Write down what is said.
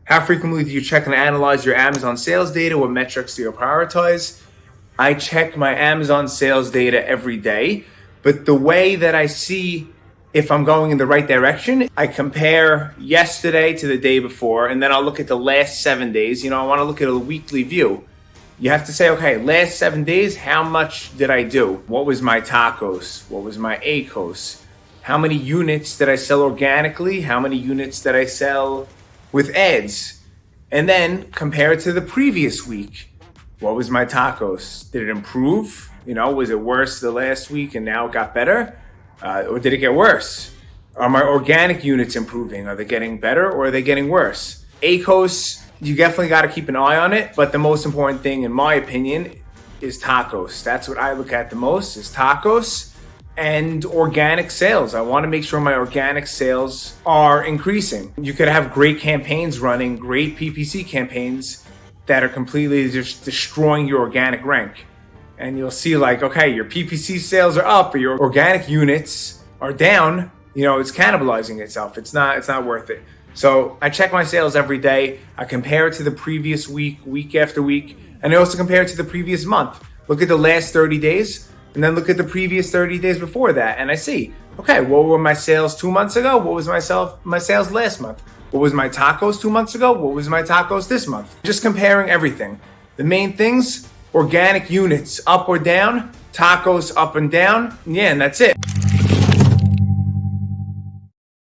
How frequently do you check and analyze your Amazon sales data? What metrics do you prioritize? I check my Amazon sales data every day, but the way that I see if I'm going in the right direction, I compare yesterday to the day before, and then I'll look at the last 7 days. I want to look at a weekly view. You have to say, okay, last 7 days, how much did I do? What was my TACOS? What was my ACOS? How many units did I sell organically? How many units did I sell with ads? And then compare it to the previous week. What was my TACOS? Did it improve? Was it worse the last week and now it got better? Or did it get worse? Are my organic units improving? Are they getting better or are they getting worse? ACOS, you definitely got to keep an eye on it. But the most important thing, in my opinion, is TACOS. That's what I look at the most, is TACOS and organic sales. I want to make sure my organic sales are increasing. You could have great campaigns running, great PPC campaigns that are completely just destroying your organic rank. And you'll see okay, your PPC sales are up, but your organic units are down. It's cannibalizing itself. It's not worth it. So I check my sales every day. I compare it to the previous week, week after week. And I also compare it to the previous month. Look at the last 30 days and then look at the previous 30 days before that. And I see, okay, what were my sales 2 months ago? What was my sales last month? What was my TACOS 2 months ago? What was my TACOS this month? Just comparing everything. The main things, organic units up or down, TACOS up and down. Yeah, and that's it.